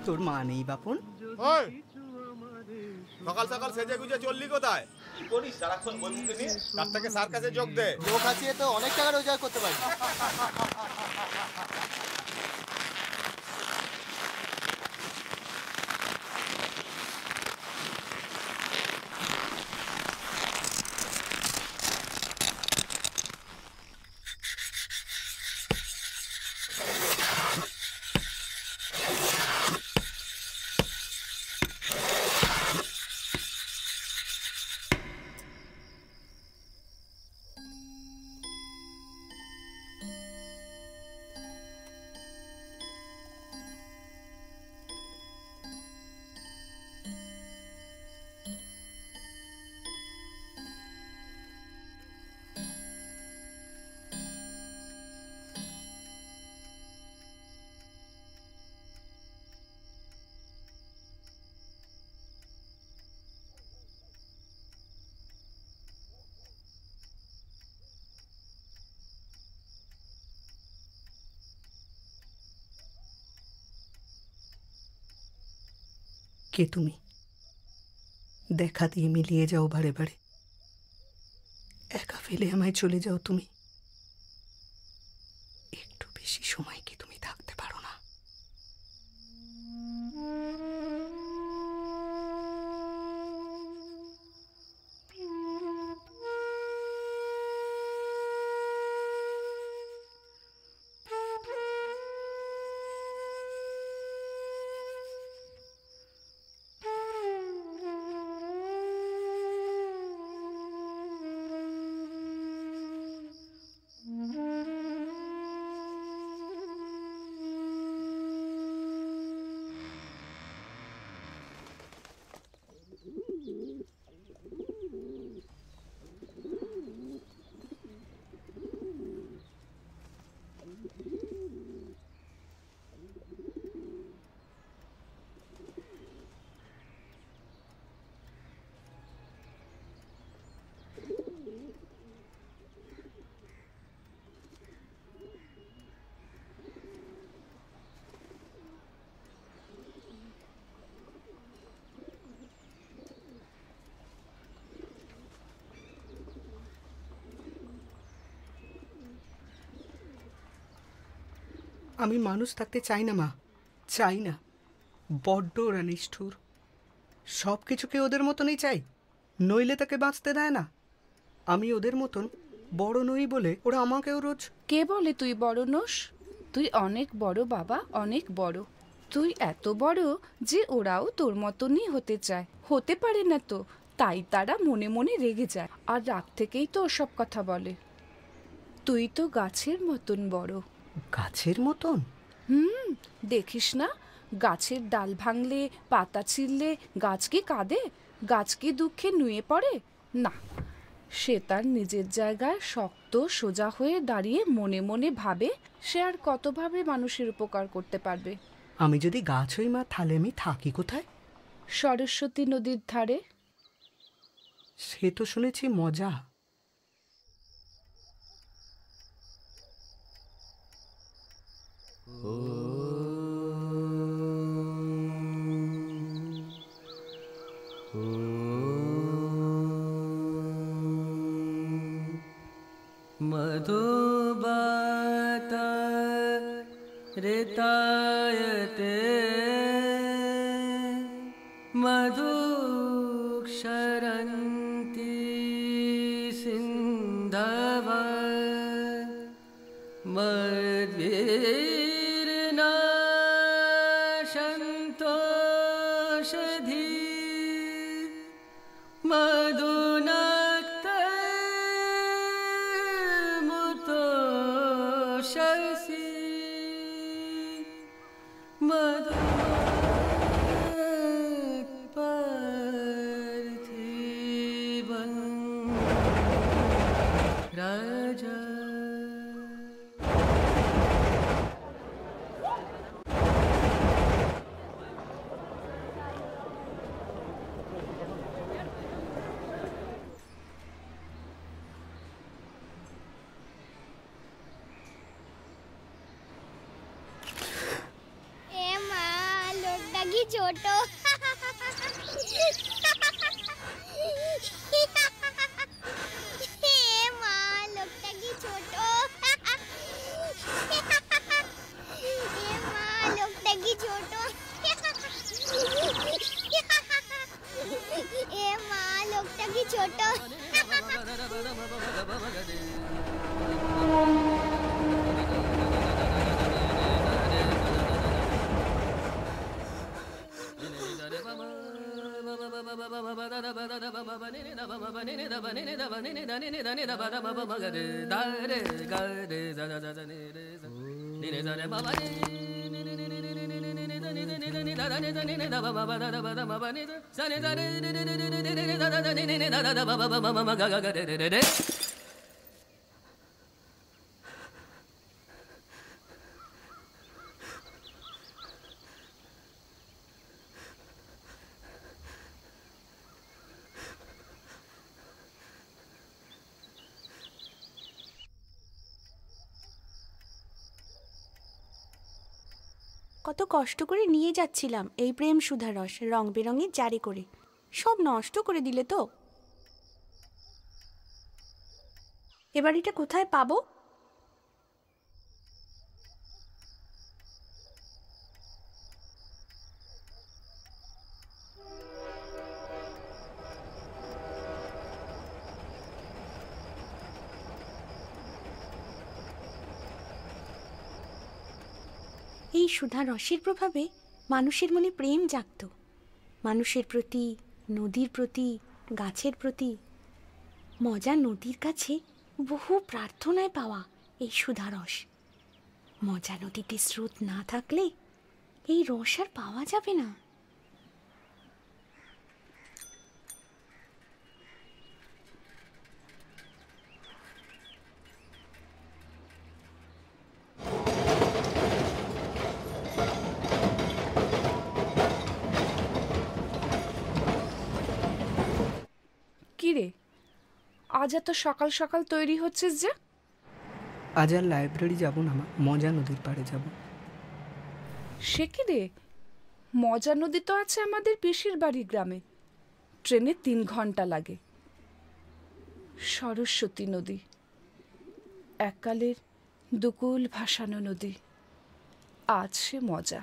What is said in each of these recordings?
তোর মা নেই বাপন? ওই সকাল সকাল সেজে গুজে চললি কোথায়? কি করিস সারাক্ষণ বই মুখে নিয়ে? তার থেকে স্যার কাছে যোগ দে। লোক আছে তো অনেক টাকা রোজগার করতে পারি। কে তুমি? দেখা দিয়ে মিলিয়ে যাও বারে বারে, একা ফেলে আমায় চলে যাও তুমি। একটু বেশি সময় কি তুমি থাকতে পারো না? আমি মানুষ থাকতে চাই না মা, চাই না। বড্ড ওরা নিষ্ঠুর, সব কিছুকে ওদের মতনই চাই, নইলে তাকে বাঁচতে দেয় না। আমি ওদের মতন বড় নই বলে ওরা আমাকেও রোজ। কে বলে তুই বড় নোস? তুই অনেক বড় বাবা, অনেক বড়। তুই এত বড় যে ওরাও তোর মতনই হতে চায়, হতে পারে না তো, তাই তারা মনে মনে রেগে যায়, আর রাগ থেকেই তো ওসব কথা বলে। তুই তো গাছের মতন বড়। গাছের মতন? দেখিস না, গাছের ডাল ভাঙলে, পাতা ছিঁড়লে গাছ কি কাঁদে? গাছ কি দুঃখে নুয়ে পড়ে? না, সে তার নিজের জায়গায় শক্ত সোজা হয়ে দাঁড়িয়ে মনে মনে ভাবে সে আর কতভাবে মানুষের উপকার করতে পারবে। আমি যদি গাছ হই মা, তাহলে আমি থাকি কোথায়? সরস্বতী নদীর ধারে। সে তো শুনেছি মজা। मधुबाता ऋतायते मधुक्षरन्ति सिन्धव मद्भिर्नाशन्तोषधी मधुनक्तमुतोषसि मधुपार्थिवं राजा। এ মা, ছোট হে মা লোকটা কি ছোট হে মা লোকটা কি ছোট হে মা লোকটা কি ছোট কত কষ্ট করে নিয়ে যাচ্ছিলাম এই প্রেম সুধারস রং বেরঙের জারি করে, সব নষ্ট করে দিলে তো। এবার এটা কোথায় পাবো? এই সুধা রসের প্রভাবে মানুষের মনে প্রেম জাগত, মানুষের প্রতি, নদীর প্রতি, গাছের প্রতি। মজা নদীর কাছে বহু প্রার্থনায় পাওয়া এই সুধা রস। মজা নদীতে স্রোত না থাকলে এই রস আর পাওয়া যাবে না। কিরে, আজ এত সকাল সকাল তৈরি হচ্ছিস যে? আজ আর লাইব্রেরি যাব না মা, মজা নদীর পাড়ে যাব। সে কি রে, মজা নদী তো আছে আমাদের পিসির বাড়ি গ্রামে, ট্রেনে 3 ঘন্টা লাগে। সরস্বতী নদী, এককালের দুকুল ভাসানো নদী, আজ সে মজা।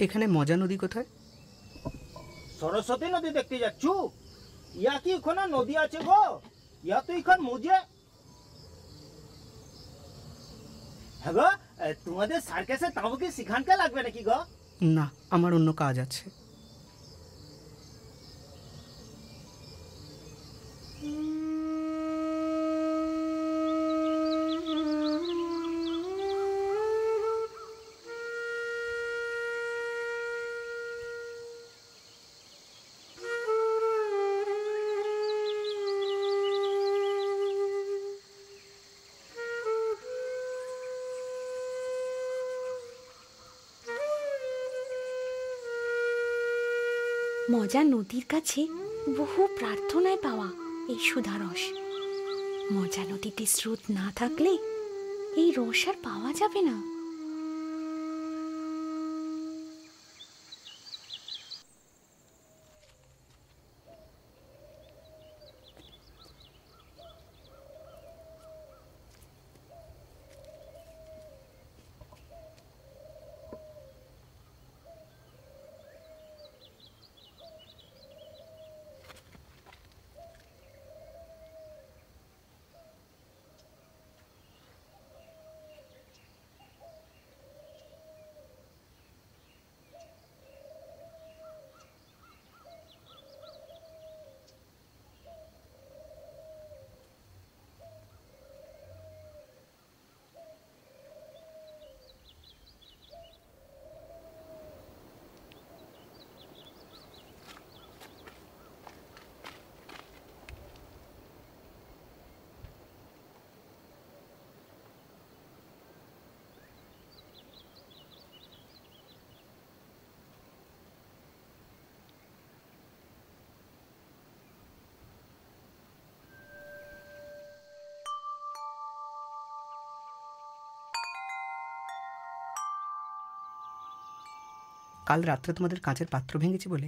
এখানে মজা নদী কোথায়? সরস্বতী নদী দেখতে যাচ্ছু? ইয়া কি ওখানে নদী আছে গো? ইয়া তো এখান মজে। হ্যাঁ গো, তোমাদের সার্কাসে তাও কি সেখানকে লাগবে নাকি গো? না, আমার অন্য কাজ আছে। মজা নদীর কাছে বহু প্রার্থনায় পাওয়া এই সুধা রস। মজা নদীতে স্রোত না থাকলে এই রস আর পাওয়া যাবে না। কাল রাত্রে তোমাদের কাঁচের পাত্র ভেঙেছি বলে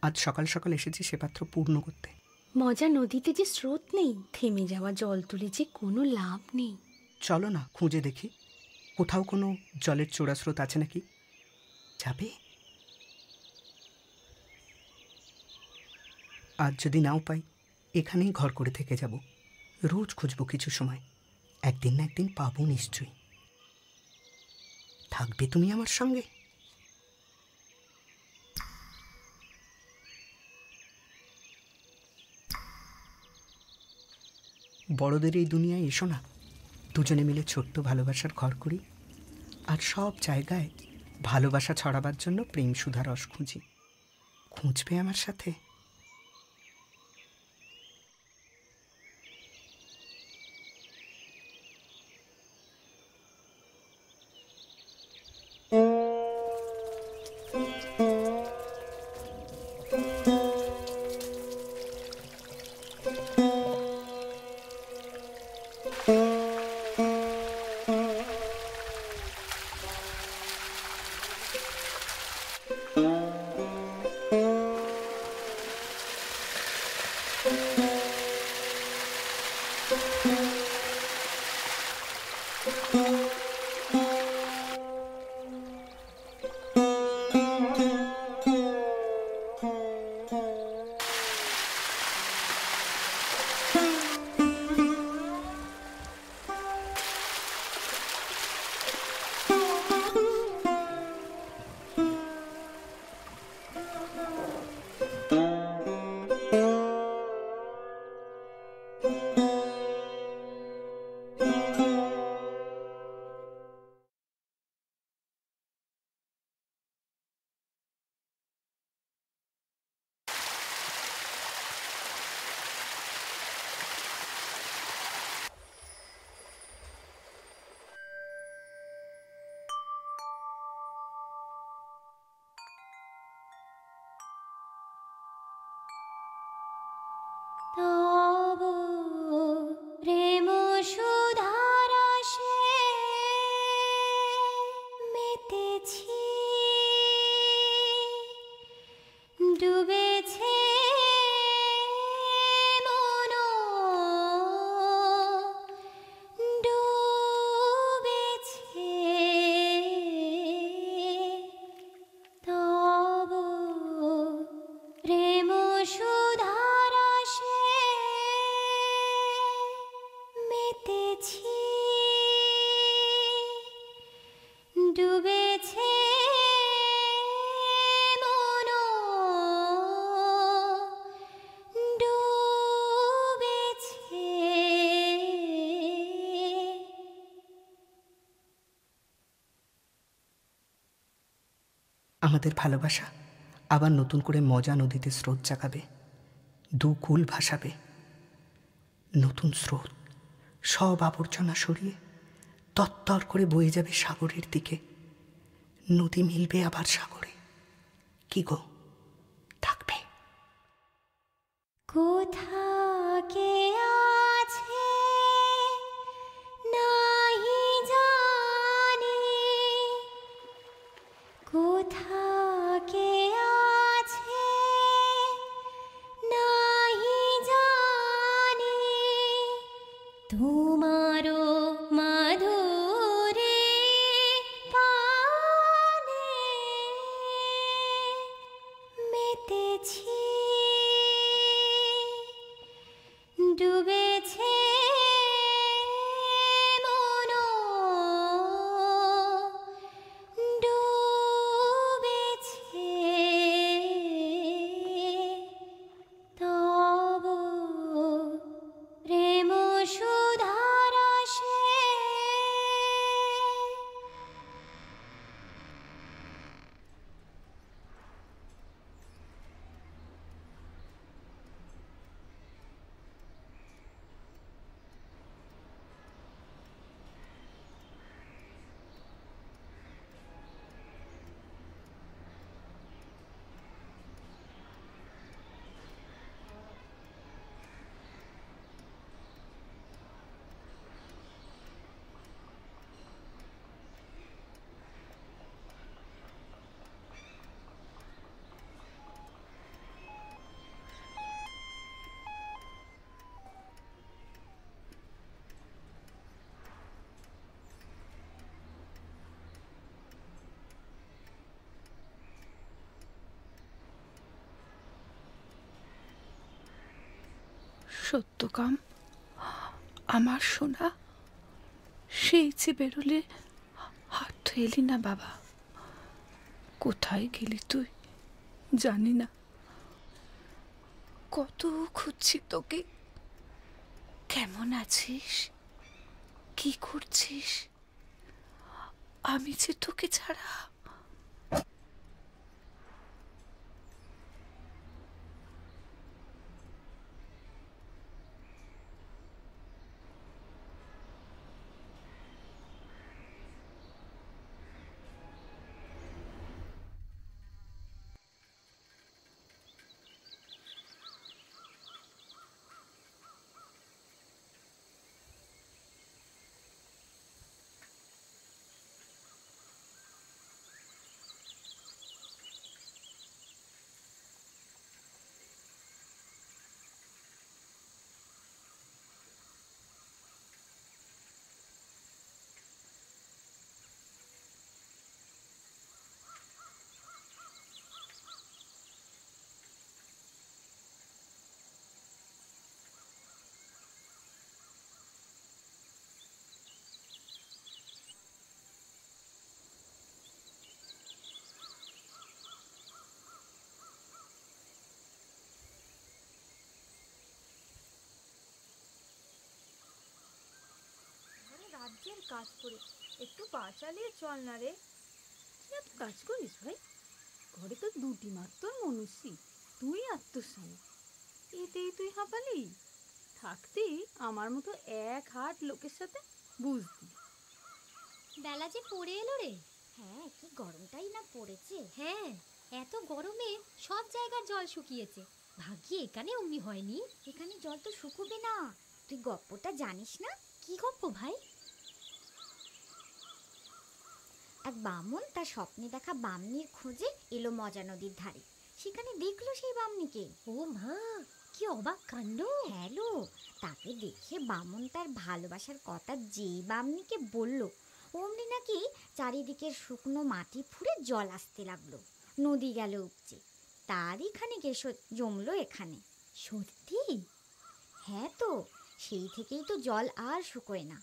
আজ সকাল সকাল এসেছি সে পাত্র পূর্ণ করতে। মজা নদীতে যে স্রোত নেই, থেমে যাওয়া জল তুলে যে কোনো লাভ নেই। চলো না খুঁজে দেখি কোথাও কোনো জলের চোরা স্রোত আছে নাকি। যাবে? আজ যদি নাও পাই এখানেই ঘর করে থেকে যাব। রোজ খুঁজবো কিছু সময়, একদিন না একদিন পাবো নিশ্চয়ই। থাকবে তুমি আমার সঙ্গে? বড়দের এই দুনিয়ায় এসো না, দুজনে মিলে ছোট্ট ভালোবাসার ঘর করি, আর সব জায়গায় ভালোবাসা ছড়াবার জন্য প্রেম সুধা রস খুঁজি। খুঁজবে আমার সাথে? তব প্রেম সুধারসে মেতেছি, ডুবেছে মন, ডুবেছে তব প্রেম সুধারসে মেতেছি, ডুবেছে মন, ডুবেছে। আমাদের ভালোবাসা আবার নতুন করে মজা নদীতে স্রোত জাগাবে, দু কুল ভাসাবে। নতুন স্রোত সব আবর্জনা সরিয়ে তত্তর করে বয়ে যাবে সাগরের দিকে। নদী মিলবে আবার সাগরে। কি গো, থাকবে? কোথা কে আছে নাহি জানি, কোথা কে আছে নাহি জানি, তোমারো মাধুরী পানে মেতেছি, ডুবেছে মন, ডুবেছে তব প্রেম সুধারসে। সত্যকাম, আমার সোনা, সেই যে বেরোলে আর তো এলি না বাবা। কোথায় গেলি তুই জানি না, কত খুঁজছি তোকে। কেমন আছিস, কি করছিস? আমি যে তোকে ছাড়া। রাজ্যের কাজ করে একটু পা চালিয়ে চল না রে। কি এত কাজ করিস ভাই? ঘরে তো দুটি মাত্র মনুষ্যি, তুই আর তোর স্বামী, এতেই তুই হাঁপালি। থাকতি আমার মতো এক হাট লোকের সাথে বুঝতি। বেলা যে পড়ে এলো রে। হ্যাঁ, কি গরমটাই না পড়েছে। হ্যাঁ, এত গরমে সব জায়গার জল শুকিয়েছে, ভাগ্যে এখানে অমনি হয়নি। এখানে জল তো শুকোবে না। তুই গপ্পটা জানিস না? কি গপ্প ভাই? এক বামুন তার স্বপ্নে দেখা বামনির খোঁজে এলো মজা নদীর ধারে। সেখানে দেখলো সেই বামনিকে। ও মা, কি অবাক কাণ্ড! হ্যালো, তাকে দেখে বামুন তার ভালোবাসার কথা যেই বামনিকে বলল, অমনি নাকি চারিদিকের শুকনো মাটি ফুঁড়ে জল আসতে লাগলো। নদী গেল উপচে, তারই খানিক এসো জমলো এখানে। সত্যি? হ্যাঁ তো, সেই থেকেই তো জল আর শুকোয় না।